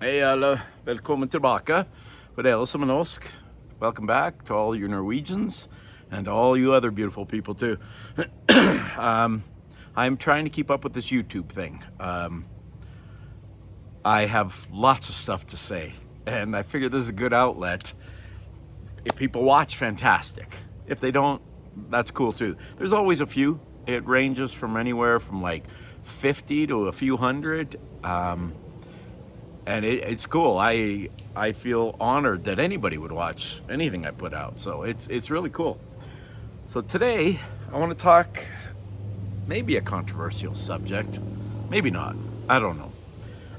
Hej alla, välkommen tillbaka. För dere som är norsk, welcome back to all you Norwegians and all you other beautiful people too. I'm trying to keep up with this YouTube thing. I have lots of stuff to say, and I figure this is a good outlet. If people watch, fantastic. If they don't, that's cool too. There's always a few. It ranges from anywhere from like 50 to a few hundred. And it's cool. I feel honored that anybody would watch anything I put out. So it's really cool. So today I want to talk maybe a controversial subject, maybe not. I don't know.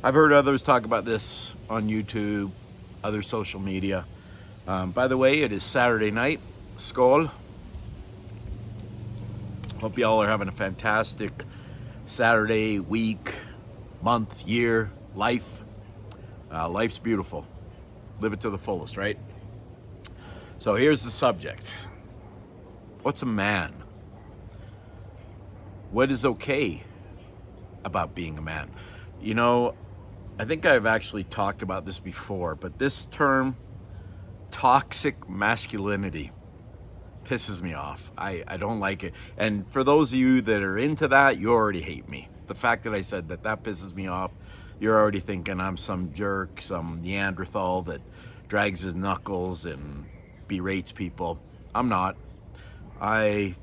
I've heard others talk about this on YouTube, other social media. By the way, it is Saturday night. Skål. Hope y'all are having a fantastic Saturday, week, month, year, life. Life's beautiful. Live it to the fullest, right? So here's the subject. What's a man? What is okay about being a man? You know, I think I've actually talked about this before, but this term, toxic masculinity, pisses me off. I don't like it. And for those of you that are into that, you already hate me. The fact that I said that pisses me off, you're already thinking I'm some jerk, some Neanderthal that drags his knuckles and berates people. I'm not. I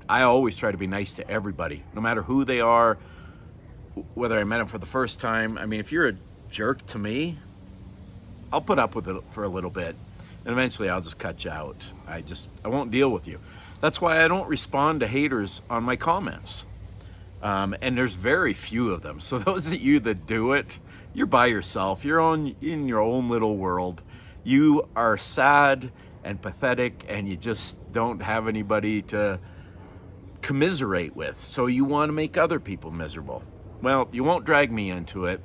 always try to be nice to everybody, no matter who they are, whether I met them for the first time. I mean, if you're a jerk to me, I'll put up with it for a little bit, and eventually I'll just cut you out. I won't deal with you. That's why I don't respond to haters on my comments. And there's very few of them. So those of you that do it, you're by yourself. You're in your own little world. You are sad and pathetic, and you just don't have anybody to commiserate with. So you want to make other people miserable. Well, you won't drag me into it.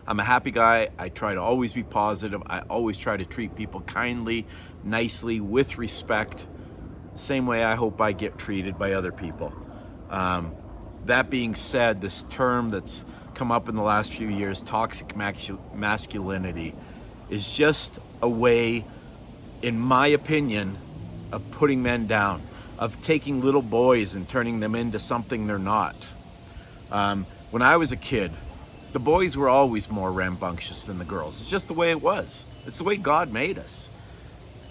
I'm a happy guy. I try to always be positive. I always try to treat people kindly, nicely, with respect. Same way I hope I get treated by other people. That being said, this term that's come up in the last few years, toxic masculinity, is just a way, in my opinion, of putting men down, of taking little boys and turning them into something they're not. When I was a kid, the boys were always more rambunctious than the girls. It's just the way it was. It's the way God made us.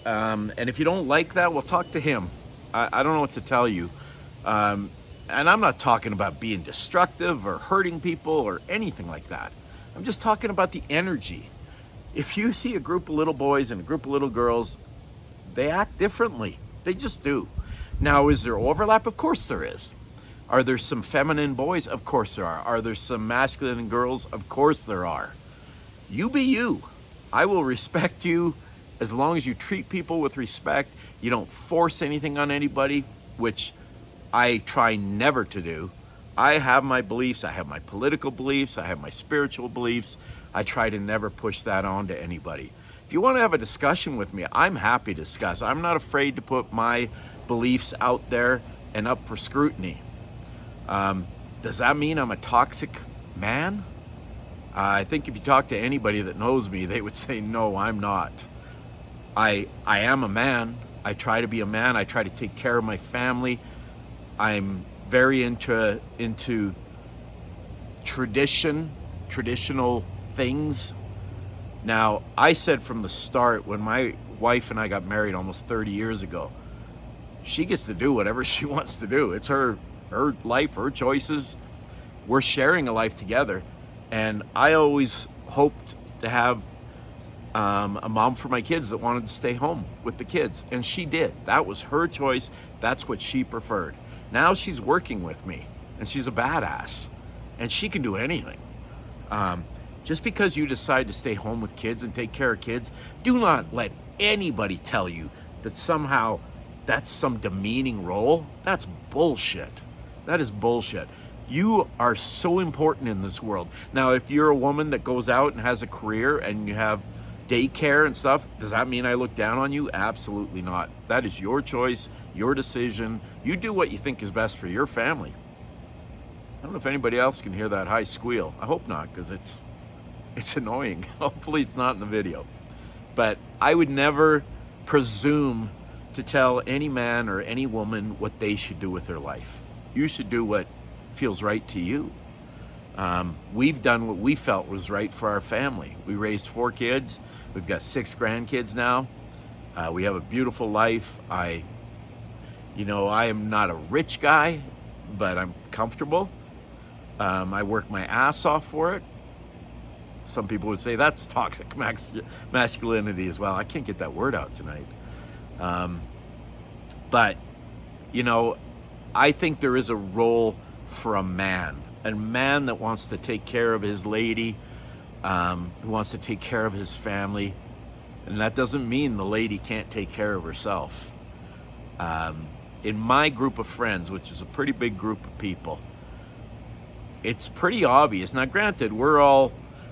And if you don't like that, well, talk to him. I don't know what to tell you. And I'm not talking about being destructive or hurting people or anything like that. I'm just talking about the energy. If you see a group of little boys and a group of little girls, they act differently. They just do. Now, is there overlap? Of course there is. Are there some feminine boys? Of course there are. Are there some masculine girls? Of course there are. You be you. I will respect you as long as you treat people with respect. You don't force anything on anybody, which I try never to do. I have my beliefs. I have my political beliefs. I have my spiritual beliefs. I try to never push that on to anybody. If you want to have a discussion with me, I'm happy to discuss. I'm not afraid to put my beliefs out there and up for scrutiny. Does that mean I'm a toxic man? I think if you talk to anybody that knows me, they would say, no, I'm not. I am a man. I try to be a man. I try to take care of my family. I'm very into traditional things. Now, I said from the start, when my wife and I got married almost 30 years ago, she gets to do whatever she wants to do. It's her life, her choices. We're sharing a life together. And I always hoped to have a mom for my kids that wanted to stay home with the kids. And she did. That was her choice. That's what she preferred. Now she's working with me, and she's a badass, and she can do anything. Just because you decide to stay home with kids and take care of kids, do not let anybody tell you that somehow that's some demeaning role. That's bullshit. That is bullshit. You are so important in this world. Now, if you're a woman that goes out and has a career and you have daycare and stuff, does that mean I look down on you? Absolutely not. That is your choice, your decision. You do what you think is best for your family. I don't know if anybody else can hear that high squeal. I hope not, because It's annoying. Hopefully it's not in the video. But I would never presume to tell any man or any woman what they should do with their life. You should do what feels right to you. We've done what we felt was right for our family. We raised 4 kids. We've got 6 grandkids now. We have a beautiful life. I am not a rich guy, but I'm comfortable. I work my ass off for it. Some people would say that's toxic masculinity as well. I can't get that word out tonight. But, I think there is a role for a man that wants to take care of his lady, who wants to take care of his family. And that doesn't mean the lady can't take care of herself. In my group of friends, which is a pretty big group of people, it's pretty obvious. Now, granted, we're all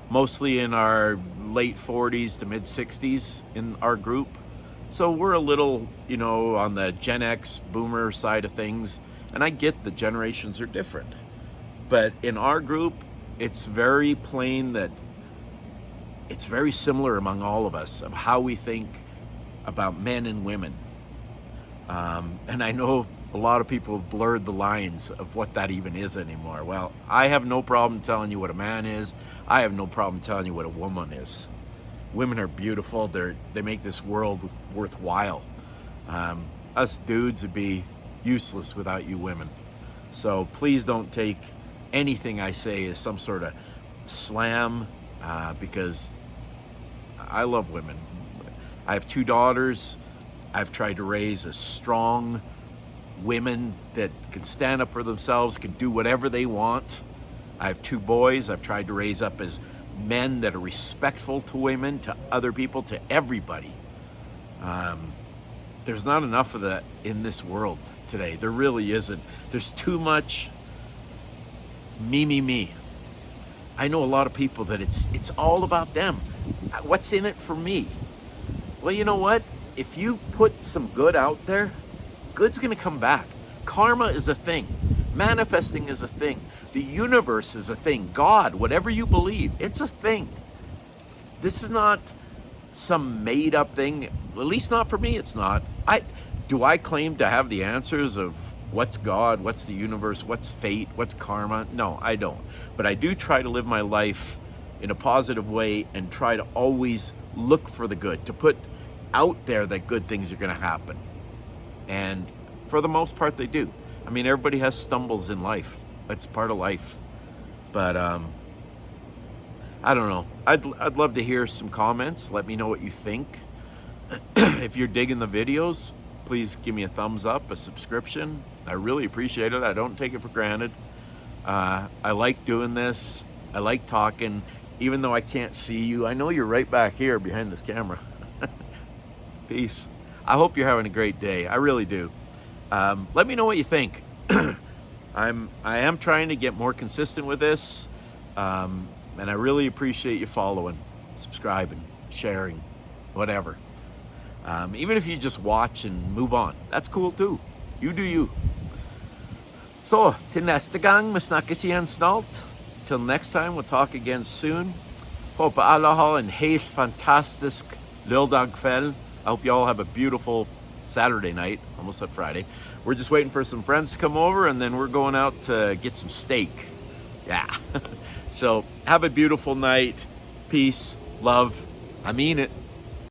mostly in our late 40s to mid 60s in our group. So we're a little, on the Gen X boomer side of things. And I get the generations are different. But in our group, it's very plain that it's very similar among all of us of how we think about men and women. And I know a lot of people have blurred the lines of what that even is anymore. Well, I have no problem telling you what a man is. I have no problem telling you what a woman is. Women are beautiful. They make this world worthwhile. Us dudes would be useless without you women. So please don't take anything I say as some sort of slam, because I love women. I have 2 daughters. I've tried to raise a strong women that can stand up for themselves, can do whatever they want. I have 2 boys. I've tried to raise up as men that are respectful to women, to other people, to everybody. There's not enough of that in this world today. There really isn't. There's too much me. I know a lot of people that it's all about them. What's in it for me? Well, you know what? If you put some good out there, good's gonna come back. Karma is a thing. Manifesting is a thing. The universe is a thing. God, whatever you believe, it's a thing. This is not some made up thing. At least not for me, it's not. Do I claim to have the answers of what's God, what's the universe, what's fate, what's karma? No, I don't. But I do try to live my life in a positive way and try to always look for the good, to put out there that good things are going to happen. And for the most part, they do. I mean, everybody has stumbles in life. That's part of life. But I don't know. I'd love to hear some comments. Let me know what you think. If you're digging the videos, please give me a thumbs up, a subscription. I really appreciate it. I don't take it for granted. I like doing this. I like talking. Even though I can't see you, I know you're right back here behind this camera. Peace. I hope you're having a great day. I really do. Let me know what you think. I am trying to get more consistent with this. And I really appreciate you following, subscribing, sharing, whatever. Even if you just watch and move on, that's cool too. You do you. Så, till nästa gång, vi snackas igen snart. Till next time, we'll talk again soon. Hoppas alla har en helt fantastisk lördagkväll. I hope you all have a beautiful Saturday night. Almost said Friday. We're just waiting for some friends to come over, and then we're going out to get some steak. Yeah. So have a beautiful night. Peace, love. I mean it.